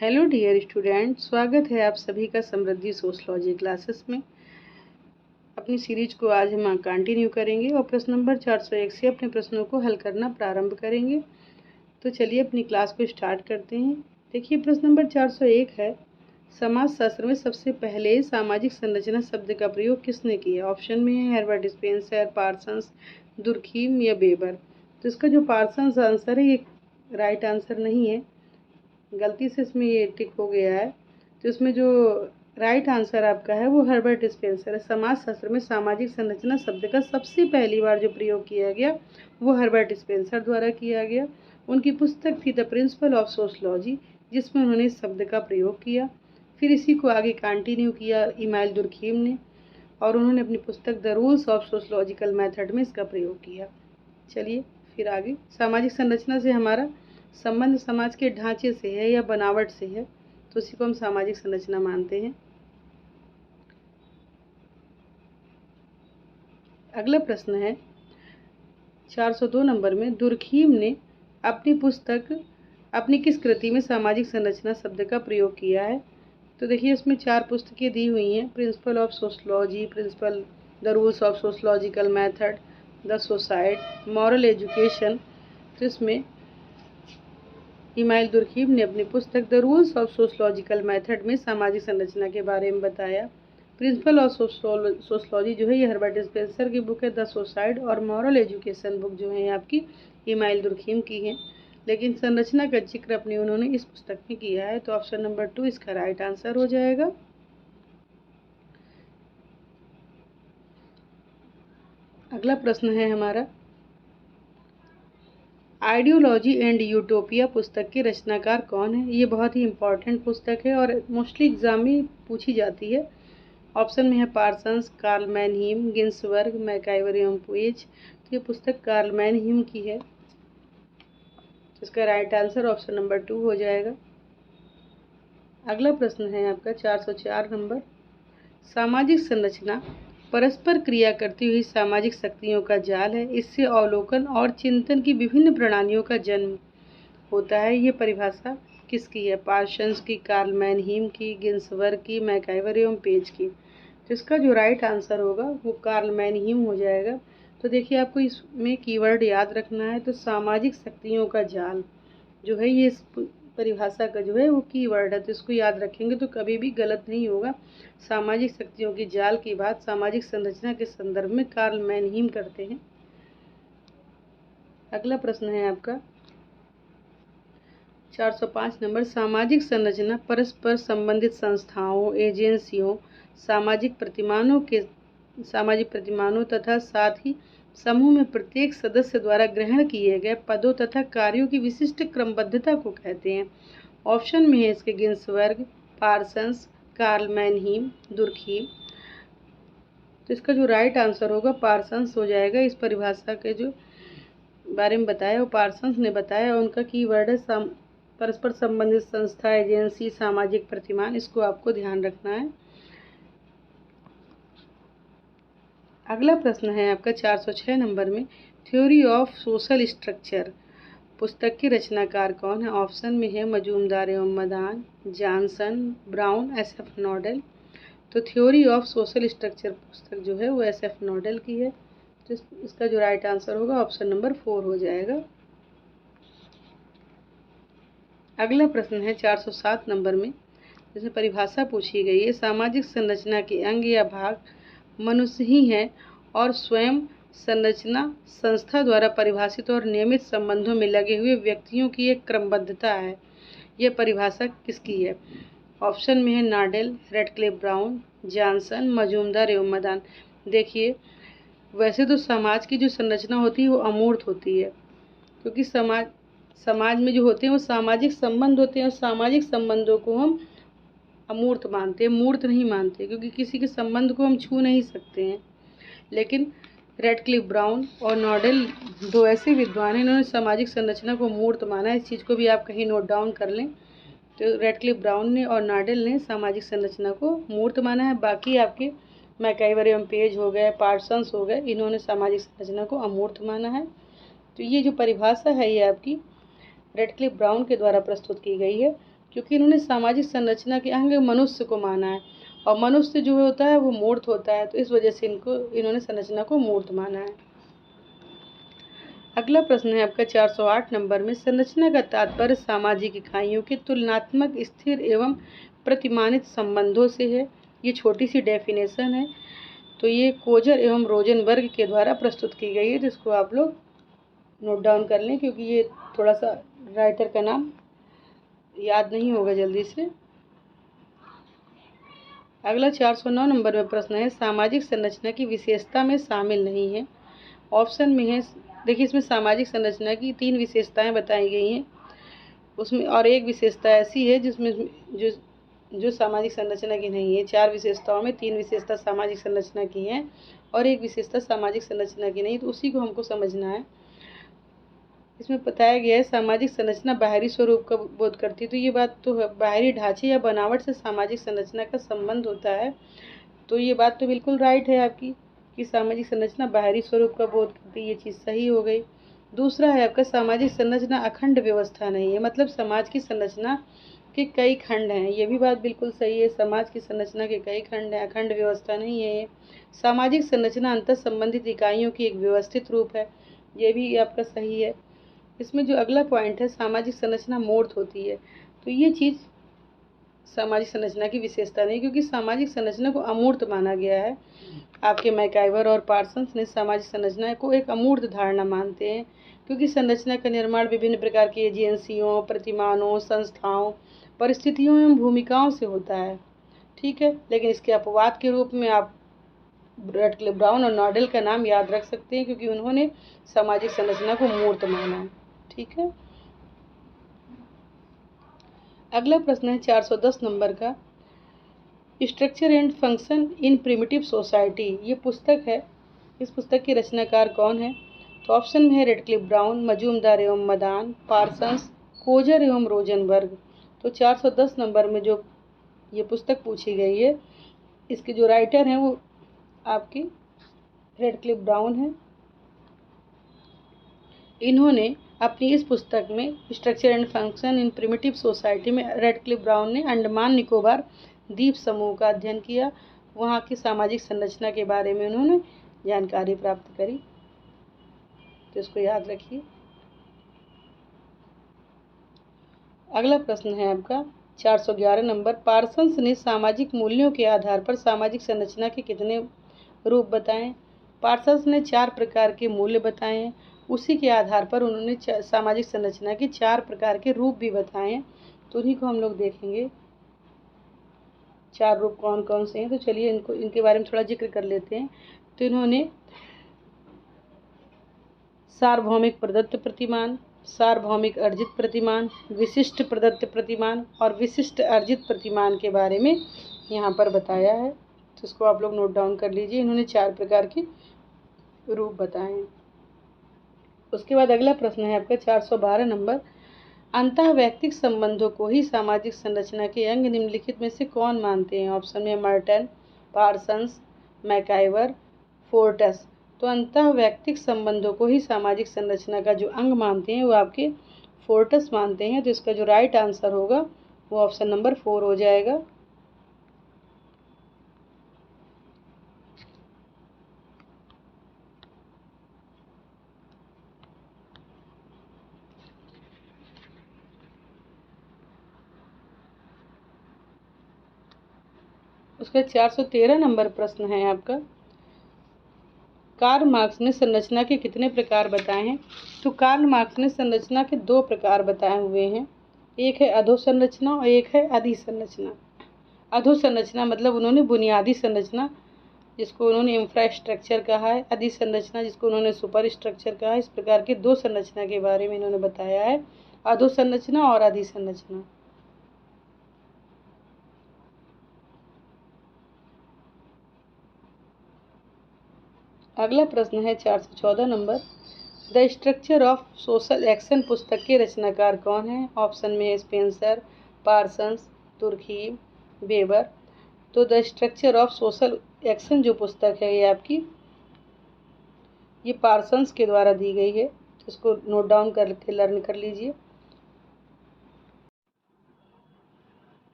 Hello dear student, स्वागत है आप सभी का समृद्धि सोशलॉजी क्लासेस में। अपनी सीरीज को आज हम कंटिन्यू करेंगे और प्रश्न नंबर 401 से अपने प्रश्नों को हल करना प्रारंभ करेंगे। तो चलिए अपनी क्लास को स्टार्ट करते हैं। देखिए प्रश्न नंबर 401 है, समाज शास्त्र में सबसे पहले सामाजिक संरचना शब्द का प्रयोग किसने किया। ऑप्शन में है हर्बर्ट स्पेंसर, पार्सन्स, दुर्खीम या वेबर। तो इसका जो पार्सन्स आंसर है ये राइट आंसर नहीं है, गलती से इसमें ये टिक हो गया है। तो इसमें जो राइट आंसर आपका है वो हर्बर्ट स्पेंसर है। समाजशास्त्र में सामाजिक संरचना शब्द का सबसे पहली बार जो प्रयोग किया गया वो हर्बर्ट स्पेंसर द्वारा किया गया। उनकी पुस्तक थी द प्रिंसिपल ऑफ सोशलॉजी, जिसमें उन्होंने इस शब्द का प्रयोग किया। फिर इसी को आगे कंटिन्यू किया इमाइल दुर्खीम ने, और उन्होंने अपनी पुस्तक the rules of sociological method में इसका प्रयोग किया। चलिए फिर आगे, सामाजिक संरचना से हमारा संबंध समाज के ढांचे से है या बनावट से है, तो उसी को हम सामाजिक संरचना मानते हैं। अगला प्रश्न है 402 नंबर में, दुर्खीम ने अपनी पुस्तक अपनी किस कृति में सामाजिक संरचना शब्द का प्रयोग किया है। तो देखिए इसमें 4 पुस्तकें दी हुई हैं, principle of sociology, principle the rules of sociological method, the society, moral education. तो इसमें इमाइल दुर्खीम ने अपनी पुस्तक the rules of sociological method में सामाजिक संरचना के बारे में बताया। प्रिंसिपल ऑफ सोशलॉजी जो है ये हर्बर्ट स्पेंसर की बुक है, द सोसाइट और मॉरल एजुकेशन बुक जो है आपकी इमाइल दुर्खीम की है, लेकिन संरचना का जिक्र अपनी उन्होंने इस पुस्तक में किया है। तो ऑप्शन नंबर 2 इसका राइट आंसर हो जाएगा। अगला प्रश्न है हमारा, आइडियोलॉजी एंड यूटोपिया पुस्तक के रचनाकार कौन है। ये बहुत ही इंपॉर्टेंट पुस्तक है और मोस्टली एग्जाम में पूछी जाती है। ऑप्शन में है पार्सन्स, कार्ल मैनहीम, गिन्सबर्ग, मैकाइवर एवं पुएच। तो ये पुस्तक कार्ल मैनहीम की है। इसका राइट आंसर ऑप्शन नंबर 2 हो जाएगा। अगला प्रश्न है आपका 404 नंबर, सामाजिक संरचना परस्पर क्रिया करती हुई सामाजिक शक्तियों का जाल है। इससे अवलोकन और चिंतन की विभिन्न प्रणालियों का जन्म होता है। ये परिभाषा किसकी है। पार्सन्स की, कार्ल मैनहीम की, गिन्सबर्ग की, मैकाइवर एवं पेज की। तो इसका जो राइट आंसर होगा वो कार्ल मैनहीम हो जाएगा। तो देखिए आपको इसमें कीवर्ड याद रखना है। तो सामाजिक शक्तियों का जाल जो है ये इस परिभाषा का जो है वो कीवर्ड है, तो इसको याद रखेंगे तो कभी भी गलत नहीं होगा। सामाजिक शक्तियों की जाल की बात सामाजिक संरचना के संदर्भ में कार्ल मैनहीम करते हैं। अगला प्रश्न है आपका 405 नंबर, सामाजिक संरचना परस्पर संबंधित संस्थाओं, एजेंसियों, सामाजिक प्रतिमानों तथा साथ ही समूह में प्रत्येक सदस्य द्वारा ग्रहण किए गए पदों तथा कार्यों की विशिष्ट क्रमबद्धता को कहते हैं। ऑप्शन में है इसके गिन्सबर्ग, पार्सन्स, कार्ल मैनहीम, दुर्खीम। तो इसका जो राइट आंसर होगा पार्सन्स हो जाएगा। इस परिभाषा के जो बारे में बताया वो पार्सन्स ने बताया। उनका कीवर्ड है परस्पर संबंधित संस्था, एजेंसी, सामाजिक प्रतिमान। इसको आपको ध्यान रखना है। अगला प्रश्न है आपका 406 नंबर में, थ्योरी ऑफ सोशल स्ट्रक्चर पुस्तक के रचनाकार कौन है। ऑप्शन में है मजूमदार एवं Madan, Johnson, brown, SF nodal. तो थ्योरी ऑफ सोशल स्ट्रक्चर पुस्तक जो है वो एसएफ नोडेल की है। तो इसका जो राइट आंसर होगा ऑप्शन नंबर 4 हो जाएगा। अगला प्रश्न है 407 नंबर में, जिसमें परिभाषा पूछी गई है, सामाजिक संरचना के अंग या भाग मनुष्य ही है और स्वयं संरचना संस्था द्वारा परिभाषित और नियमित संबंधों में लगे हुए व्यक्तियों की एक क्रमबद्धता है। यह परिभाषा किसकी है। ऑप्शन में है नाडेल, रेडक्लिफ ब्राउन, जॉनसन, मजूमदार एवं मदान। देखिए वैसे तो समाज की जो संरचना होती है वो अमूर्त होती है, क्योंकि समाज में जो होते हैं वो सामाजिक संबंध होते हैं और सामाजिक संबंधों को हम अमूर्त मानते हैं, मूर्त नहीं मानते, क्योंकि किसी के संबंध को हम छू नहीं सकते हैं। लेकिन रेडक्लिफ ब्राउन और नोडेल दो ऐसे विद्वान हैं, इन्होंने सामाजिक संरचना को मूर्त माना है। इस चीज़ को भी आप कहीं नोट डाउन कर लें। तो रेडक्लिफ ब्राउन ने और नोडेल ने सामाजिक संरचना को मूर्त माना है। बाकी आपके मैकाइवर एवं पेज हो गए, पार्सन्स हो गए, इन्होंने सामाजिक संरचना को अमूर्त माना है। तो ये जो परिभाषा है ये आपकी रेडक्लिफ ब्राउन के द्वारा प्रस्तुत की गई है क्योंकि इन्होंने सामाजिक संरचना के अंग मनुष्य को माना है, और मनुष्य जो होता है वो मूर्त होता है, तो इस वजह से इन्होंने संरचना को मूर्त माना है। अगला प्रश्न है आपका 408 नंबर में, संरचना का तात्पर्य सामाजिक इकाइयों के तुलनात्मक स्थिर एवं प्रतिमानित संबंधों से है। ये छोटी सी डेफिनेशन है, तो ये कोजर एवं रोजनबर्ग के द्वारा प्रस्तुत की गई है, जिसको आप लोग नोट डाउन कर लें, क्योंकि ये थोड़ा सा राइटर का नाम याद नहीं होगा जल्दी से। अगला 409 नंबर में प्रश्न है, सामाजिक संरचना की विशेषता में शामिल नहीं है। ऑप्शन में है, देखिए इसमें सामाजिक संरचना की 3 विशेषताएं बताई गई हैं, उसमें और एक विशेषता ऐसी है जिसमें जो सामाजिक संरचना की नहीं है। 4 विशेषताओं में 3 विशेषता सामाजिक संरचना की हैं और एक विशेषता सामाजिक संरचना की नहीं, तो उसी को हमको समझना है। इसमें बताया गया है सामाजिक संरचना बाहरी स्वरूप का बोध करती है, तो ये बात तो है, बाहरी ढांचे या बनावट से सामाजिक संरचना का संबंध होता है, तो ये बात तो बिल्कुल राइट है आपकी कि सामाजिक संरचना बाहरी स्वरूप का बोध करती है, ये चीज़ सही हो गई। दूसरा है आपका, सामाजिक संरचना अखंड व्यवस्था नहीं है, मतलब समाज की संरचना के कई खंड हैं, ये भी बात बिल्कुल सही है, समाज की संरचना के कई खंड हैं, अखंड व्यवस्था नहीं है ये। सामाजिक संरचना अंतर संबंधित इकाइयों की एक व्यवस्थित रूप है, ये भी आपका सही है। इसमें जो अगला पॉइंट है, सामाजिक संरचना मूर्त होती है, तो ये चीज़ सामाजिक संरचना की विशेषता नहीं, क्योंकि सामाजिक संरचना को अमूर्त माना गया है। आपके मैकाइवर और पार्सन्स ने सामाजिक संरचना को एक अमूर्त धारणा मानते हैं, क्योंकि संरचना का निर्माण विभिन्न प्रकार की एजेंसियों, प्रतिमानों, संस्थाओं, परिस्थितियों एवं भूमिकाओं से होता है। ठीक है, लेकिन इसके अपवाद के रूप में आप रेडक्लिफ ब्राउन और नॉडेल का नाम याद रख सकते हैं, क्योंकि उन्होंने सामाजिक संरचना को मूर्त माना है। ठीक है, अगला प्रश्न है 410 नंबर का, structure and function in primitive society, ये पुस्तक है, इस पुस्तक के रचनाकार कौन है? तो ऑप्शन में है रेडक्लिफ ब्राउन, मजूमदार एवं मदान, पार्सन्स, कोजर एवं रोजनबर्ग। तो 410 नंबर में जो ये पुस्तक पूछी गई है, इसके जो राइटर हैं वो आपकी रेडक्लिफ ब्राउन है। इन्होंने अपनी इस पुस्तक में structure and function in primitive society में रेडक्लिफ ब्राउन ने अंडमान निकोबार द्वीप समूह का अध्ययन किया, वहाँ की सामाजिक संरचना के बारे में उन्होंने जानकारी प्राप्त करी, तो इसको याद रखिए। अगला प्रश्न है आपका 411 नंबर, पार्सन्स ने सामाजिक मूल्यों के आधार पर सामाजिक संरचना के कितने रूप बताएं? पार्सन्स ने 4 प्रकार के मूल्य बताए हैं, उसी के आधार पर उन्होंने सामाजिक संरचना के 4 प्रकार के रूप भी बताए हैं, तो उन्हीं को हम लोग देखेंगे 4 रूप कौन कौन से हैं। तो चलिए इनके बारे में थोड़ा जिक्र कर लेते हैं। तो इन्होंने सार्वभौमिक प्रदत्त प्रतिमान, सार्वभौमिक अर्जित प्रतिमान, विशिष्ट प्रदत्त प्रतिमान और विशिष्ट अर्जित प्रतिमान के बारे में यहाँ पर बताया है, तो इसको आप लोग नोट डाउन कर लीजिए। इन्होंने 4 प्रकार के रूप बताए हैं। उसके बाद अगला प्रश्न है आपका 412 नंबर, अंतःवैयक्तिक संबंधों को ही सामाजिक संरचना के अंग निम्नलिखित में से कौन मानते हैं? ऑप्शन में मर्टन, पार्सन्स, मैकाइवर, फोर्टस। तो अंतःवैयक्तिक संबंधों को ही सामाजिक संरचना का जो अंग मानते हैं वो आपके फोर्टस मानते हैं, तो इसका जो राइट आंसर होगा वो ऑप्शन नंबर 4 हो जाएगा। उसका 413 नंबर प्रश्न है आपका, कार्ल मार्क्स ने संरचना के कितने प्रकार बताए हैं? तो कार्ल मार्क्स ने संरचना के 2 प्रकार बताए हुए हैं, एक है अधोसंरचना और एक है अधिसंरचना। अधोसंरचना मतलब उन्होंने बुनियादी संरचना, जिसको उन्होंने इंफ्रास्ट्रक्चर कहा है, अधिसंरचना जिसको उन्होंने सुपर स्ट्रक्चर कहा है। इस प्रकार के 2 संरचना के बारे में इन्होंने बताया है, अधोसंरचना और अधिसंरचना। अगला प्रश्न है 414 number, the structure of social action पुस्तक के रचनाकार कौन है? ऑप्शन में है स्पेंसर, पार्सन्स, तुर्खी, वेबर। तो the structure of social action जो पुस्तक है ये आपकी ये पार्सन्स के द्वारा दी गई है, तो इसको नोट डाउन करके लर्न कर लीजिए।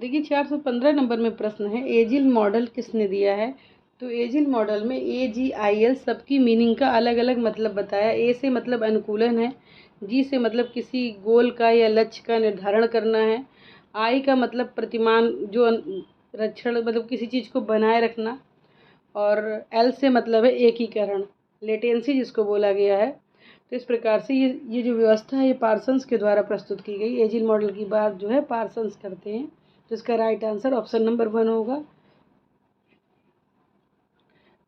देखिए 415 नंबर में प्रश्न है, एजिल मॉडल किसने दिया है। तो एजिल मॉडल में AGIL सबकी मीनिंग का अलग अलग मतलब बताया। ए से मतलब अनुकूलन है, जी से मतलब किसी गोल का या लक्ष्य का निर्धारण करना है, आई का मतलब प्रतिमान जो रक्षण मतलब किसी चीज़ को बनाए रखना, और एल से मतलब है एकीकरण, लेटेंसी जिसको बोला गया है। तो इस प्रकार से ये जो व्यवस्था है ये पार्सन्स के द्वारा प्रस्तुत की गई। एजिल मॉडल की बात जो है पार्सन्स करते हैं। तो इसका राइट आंसर ऑप्शन नंबर 1 होगा।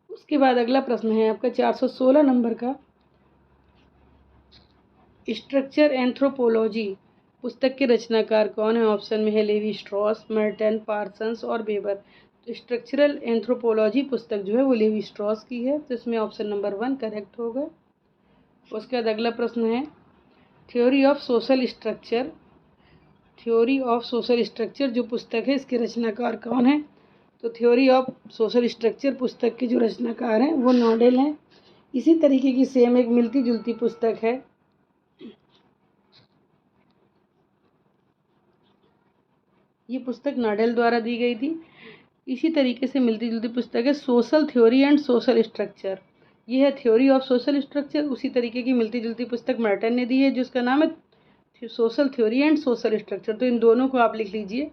उसके बाद अगला प्रश्न है आपका 416 नंबर का, स्ट्रक्चर एंथ्रोपोलॉजी पुस्तक के रचनाकार कौन है। ऑप्शन में है लेवी स्ट्रॉस, मर्टन, पार्सन्स और वेबर। तो स्ट्रक्चरल एंथ्रोपोलॉजी पुस्तक जो है वो लेवी स्ट्रॉस की है। तो इसमें ऑप्शन नंबर 1 करेक्ट होगा। उसके बाद अगला प्रश्न है theory of social structure. Theory of social structure जो पुस्तक है इसके रचनाकार कौन है। तो थ्योरी ऑफ सोशल स्ट्रक्चर पुस्तक के जो रचनाकार हैं वो नॉडेल हैं। इसी तरीके की सेम एक मिलती जुलती पुस्तक है, ये पुस्तक नॉडेल द्वारा दी गई थी। इसी तरीके से मिलती जुलती पुस्तक है social theory and social structure, ये है थ्योरी ऑफ सोशल स्ट्रक्चर। उसी तरीके की मिलती जुलती पुस्तक मर्टन ने दी है जिसका नाम है social theory and social structure. तो इन दोनों को आप लिख लीजिए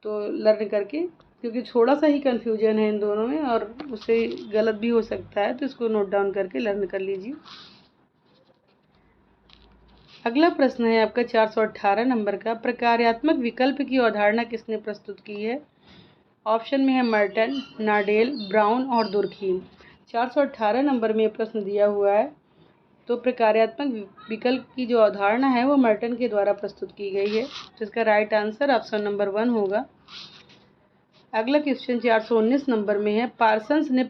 तो लर्न करके, क्योंकि थोड़ा सा ही कन्फ्यूजन है इन दोनों में और उससे गलत भी हो सकता है, तो इसको नोट डाउन करके लर्न कर लीजिए। अगला प्रश्न है आपका 418 नंबर का, प्रकार्यात्मक विकल्प की अवधारणा किसने प्रस्तुत की है। ऑप्शन में है मर्टन, नाडेल, ब्राउन और दुर्खीम। 418 नंबर में प्रश्न दिया हुआ है। तो प्रकार्यात्मक विकल्प की जो अवधारणा है वो मर्टन के द्वारा प्रस्तुत की गई है। तो इसका राइट आंसर ऑप्शन नंबर 1 होगा। अगला क्वेश्चन 419 नंबर में है, पार्सन्स ने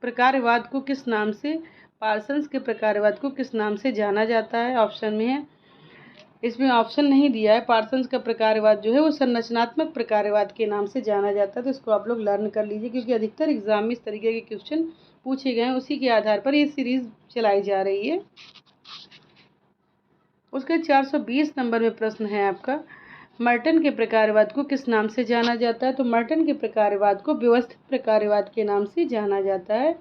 प्रकार्यवाद को किस नाम से पार्सन्स के प्रकार्यवाद को किस नाम से जाना जाता है। ऑप्शन में है, इसमें ऑप्शन नहीं दिया है। पार्सन्स का प्रकार्यवाद जो है वो संरचनात्मक प्रकार्यवाद के नाम से जाना जाता है। तो इसको आप लोग लर्न कर लीजिए, क्योंकि अधिकतर एग्जाम में इस तरीके के क्वेश्चन पूछे गए हैं, उसी के आधार पर ये सीरीज चलाई जा रही है। उसके 420 नंबर में प्रश्न है आपका, मर्टन के प्रकार्यवाद को किस नाम से जाना जाता है। तो मर्टन के प्रकार्यवाद को व्यवस्थित प्रकार्यवाद के नाम से जाना जाता है।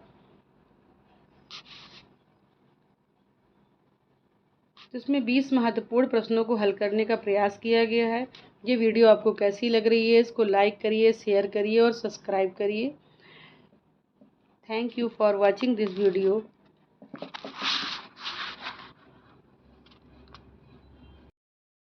तो इसमें 20 महत्वपूर्ण प्रश्नों को हल करने का प्रयास किया गया है। ये वीडियो आपको कैसी लग रही है, इसको लाइक करिए, शेयर करिए और सब्सक्राइब करिए। Thank you for watching this video.